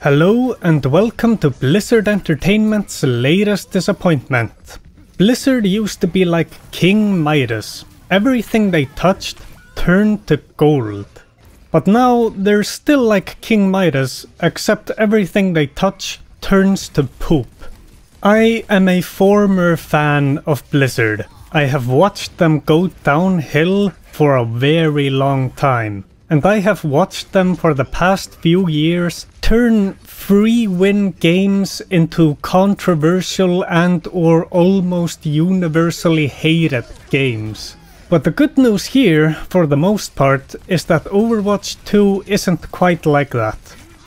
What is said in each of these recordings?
Hello and welcome to Blizzard Entertainment's latest disappointment. Blizzard used to be like King Midas. Everything they touched turned to gold. But now they're still like King Midas, except everything they touch turns to poop. I am a former fan of Blizzard. I have watched them go downhill for a very long time. And I have watched them for the past few years turn free win games into controversial and/or almost universally hated games. But the good news here, for the most part, is that Overwatch 2 isn't quite like that.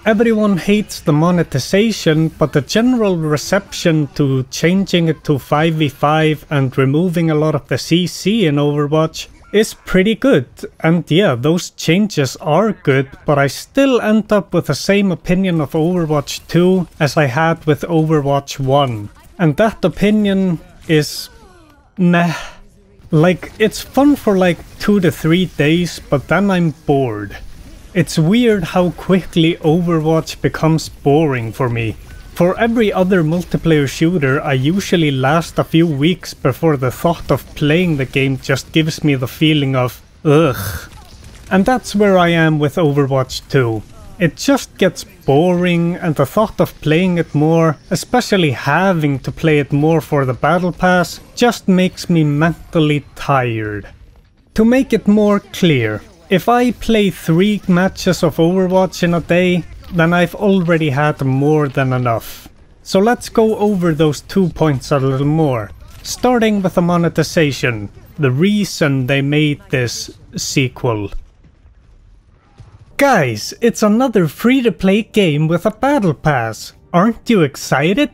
Everyone hates the monetization, but the general reception to changing it to 5v5 and removing a lot of the CC in Overwatch is pretty good, and yeah, those changes are good, but I still end up with the same opinion of Overwatch 2 as I had with Overwatch 1. And that opinion is meh. Like, it's fun for like 2 to 3 days, but then I'm bored. It's weird how quickly Overwatch becomes boring for me. For every other multiplayer shooter, I usually last a few weeks before the thought of playing the game just gives me the feeling of ugh. And that's where I am with Overwatch 2. It just gets boring, and the thought of playing it more, especially having to play it more for the battle pass, just makes me mentally tired. To make it more clear, if I play 3 matches of Overwatch in a day, then I've already had more than enough. So let's go over those 2 points a little more. Starting with the monetization, the reason they made this sequel. Guys, it's another free-to-play game with a battle pass. Aren't you excited?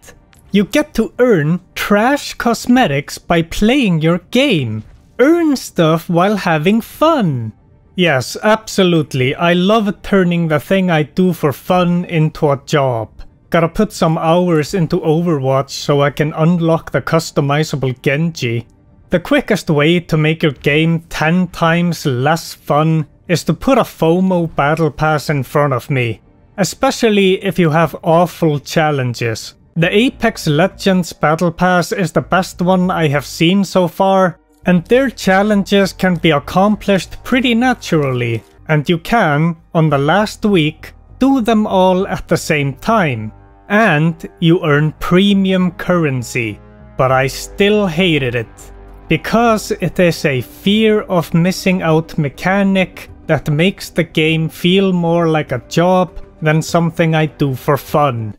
You get to earn trash cosmetics by playing your game. Earn stuff while having fun. Yes, absolutely. I love turning the thing I do for fun into a job. Gotta put some hours into Overwatch so I can unlock the customizable Genji. The quickest way to make your game 10 times less fun is to put a FOMO battle pass in front of me. Especially if you have awful challenges. The Apex Legends battle pass is the best one I have seen so far. And their challenges can be accomplished pretty naturally, and you can, on the last week, do them all at the same time. And you earn premium currency. But I still hated it. Because it is a fear of missing out mechanic that makes the game feel more like a job than something I do for fun.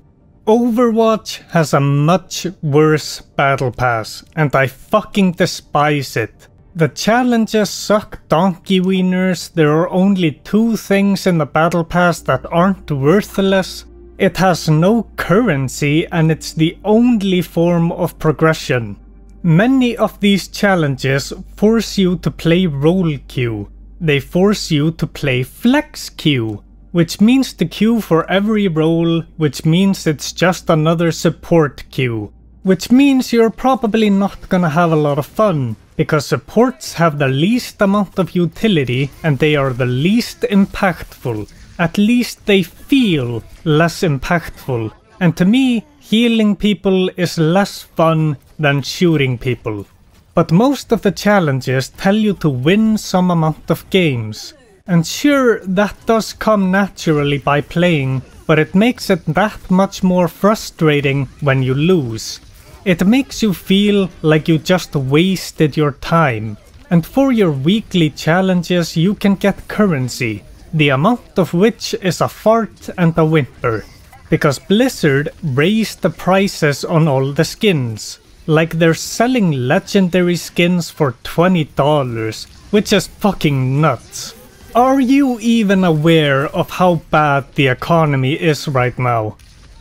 Overwatch has a much worse battle pass, and I fucking despise it. The challenges suck donkey wieners. There are only 2 things in the battle pass that aren't worthless. It has no currency, and it's the only form of progression. Many of these challenges force you to play role queue. They force you to play flex queue, which means the queue for every role, which means it's just another support queue. Which means you're probably not gonna have a lot of fun, because supports have the least amount of utility and they are the least impactful. At least they feel less impactful. And to me, healing people is less fun than shooting people. But most of the challenges tell you to win some amount of games. And sure, that does come naturally by playing, but it makes it that much more frustrating when you lose. It makes you feel like you just wasted your time. And for your weekly challenges you can get currency, the amount of which is a fart and a whimper. Because Blizzard raised the prices on all the skins. Like they're selling legendary skins for $20, which is fucking nuts. Are you even aware of how bad the economy is right now?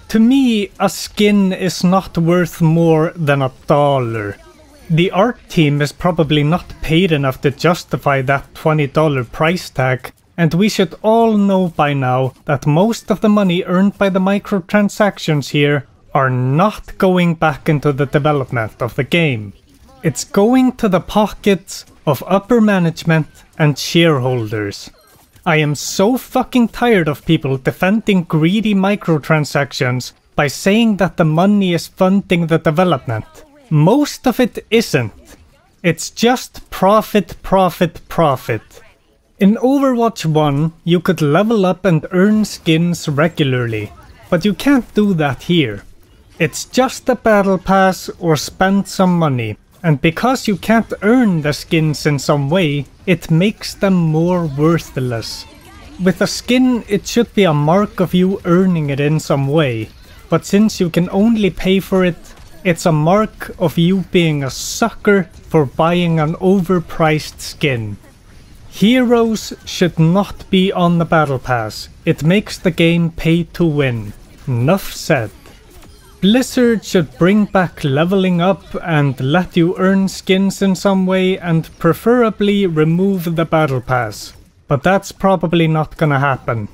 To me, a skin is not worth more than $1. The art team is probably not paid enough to justify that $20 price tag, and we should all know by now that most of the money earned by the microtransactions here are not going back into the development of the game. It's going to the pockets of upper management and shareholders. I am so fucking tired of people defending greedy microtransactions by saying that the money is funding the development. Most of it isn't. It's just profit, profit, profit. In Overwatch 1, you could level up and earn skins regularly, but you can't do that here. It's just a battle pass or spend some money, and because you can't earn the skins in some way, it makes them more worthless. With a skin, it should be a mark of you earning it in some way, but since you can only pay for it, it's a mark of you being a sucker for buying an overpriced skin. Heroes should not be on the battle pass. It makes the game pay to win. Enough said. Blizzard should bring back leveling up and let you earn skins in some way and preferably remove the battle pass. But that's probably not gonna happen.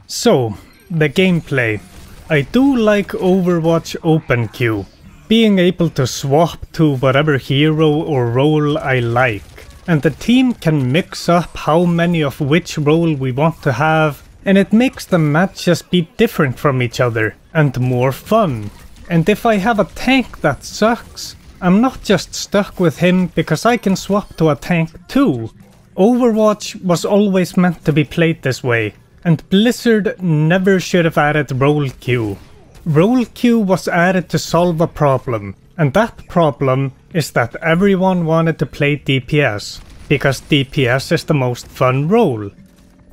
So, the gameplay. I do like Overwatch open queue. Being able to swap to whatever hero or role I like. And the team can mix up how many of which role we want to have, and it makes the matches be different from each other and more fun. And if I have a tank that sucks, I'm not just stuck with him because I can swap to a tank too. Overwatch was always meant to be played this way, and Blizzard never should have added role queue. Role queue was added to solve a problem, and that problem is that everyone wanted to play DPS, because DPS is the most fun role.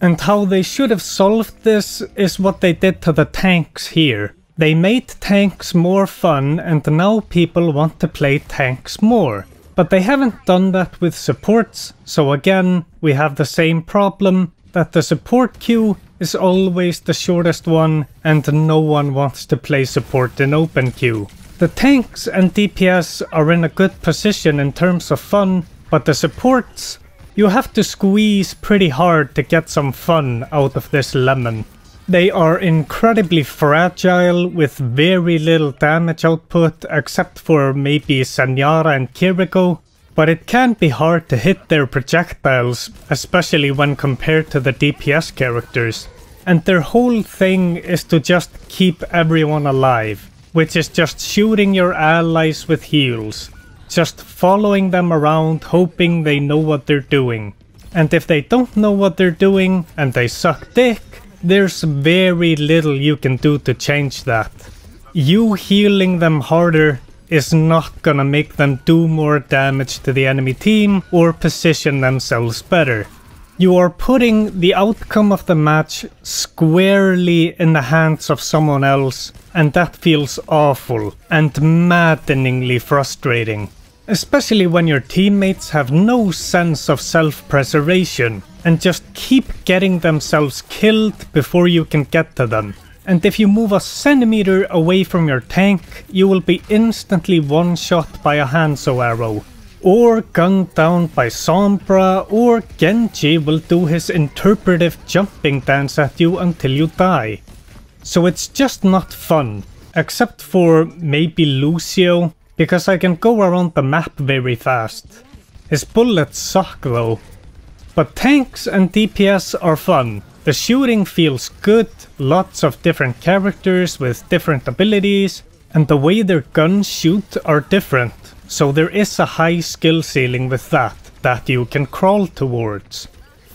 And how they should have solved this is what they did to the tanks here. They made tanks more fun and now people want to play tanks more. But they haven't done that with supports, so again we have the same problem that the support queue is always the shortest one and no one wants to play support in open queue. The tanks and DPS are in a good position in terms of fun, but the supports, you have to squeeze pretty hard to get some fun out of this lemon. They are incredibly fragile with very little damage output except for maybe Senyara and Kiriko, but it can be hard to hit their projectiles, especially when compared to the DPS characters. And their whole thing is to just keep everyone alive, which is just shooting your allies with heals. Just following them around hoping they know what they're doing. And if they don't know what they're doing and they suck dick, there's very little you can do to change that. You healing them harder is not gonna make them do more damage to the enemy team or position themselves better. You are putting the outcome of the match squarely in the hands of someone else, and that feels awful and maddeningly frustrating. Especially when your teammates have no sense of self-preservation and just keep getting themselves killed before you can get to them. And if you move a centimeter away from your tank, you will be instantly one-shot by a Hanzo arrow. Or gunned down by Sombra, or Genji will do his interpretive jumping dance at you until you die. So it's just not fun, except for maybe Lucio, because I can go around the map very fast. His bullets suck though. But tanks and DPS are fun. The shooting feels good, lots of different characters with different abilities, and the way their guns shoot are different. So there is a high skill ceiling with that you can crawl towards.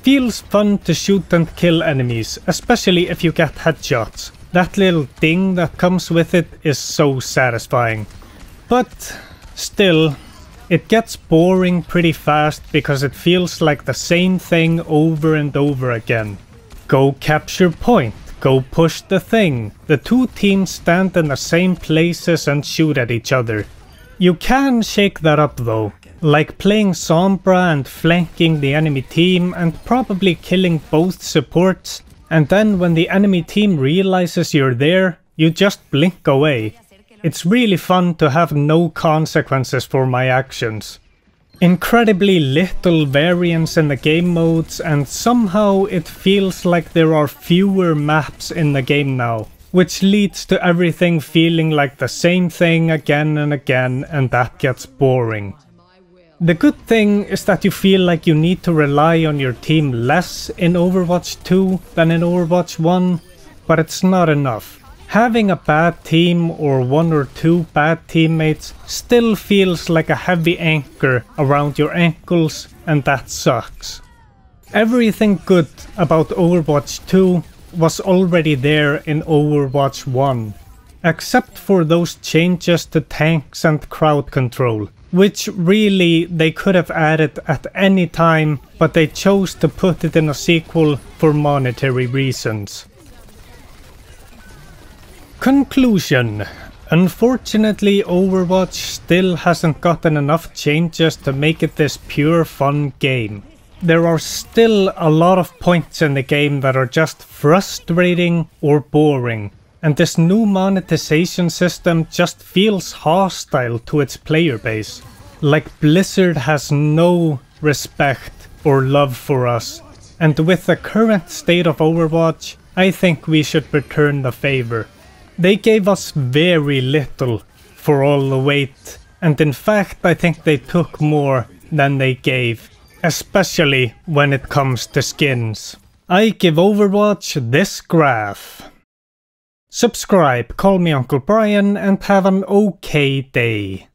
Feels fun to shoot and kill enemies, especially if you get headshots. That little ding that comes with it is so satisfying. But still, it gets boring pretty fast because it feels like the same thing over and over again. Go capture point, go push the thing. The two teams stand in the same places and shoot at each other. You can shake that up though, like playing Sombra and flanking the enemy team and probably killing both supports, and then when the enemy team realizes you're there, you just blink away. It's really fun to have no consequences for my actions. Incredibly little variance in the game modes, and somehow it feels like there are fewer maps in the game now, which leads to everything feeling like the same thing again and again, and that gets boring. The good thing is that you feel like you need to rely on your team less in Overwatch 2 than in Overwatch 1, but it's not enough. Having a bad team or 1 or 2 bad teammates still feels like a heavy anchor around your ankles, and that sucks. Everything good about Overwatch 2 was already there in Overwatch 1, except for those changes to tanks and crowd control, which really they could have added at any time, but they chose to put it in a sequel for monetary reasons. Conclusion. Unfortunately, Overwatch still hasn't gotten enough changes to make it this pure fun game. There are still a lot of points in the game that are just frustrating or boring, and this new monetization system just feels hostile to its player base. Like Blizzard has no respect or love for us, and with the current state of Overwatch, I think we should return the favor. They gave us very little for all the wait, and in fact I think they took more than they gave, especially when it comes to skins. I give Overwatch this graph. Subscribe, call me Uncle Brian, and have an okay day.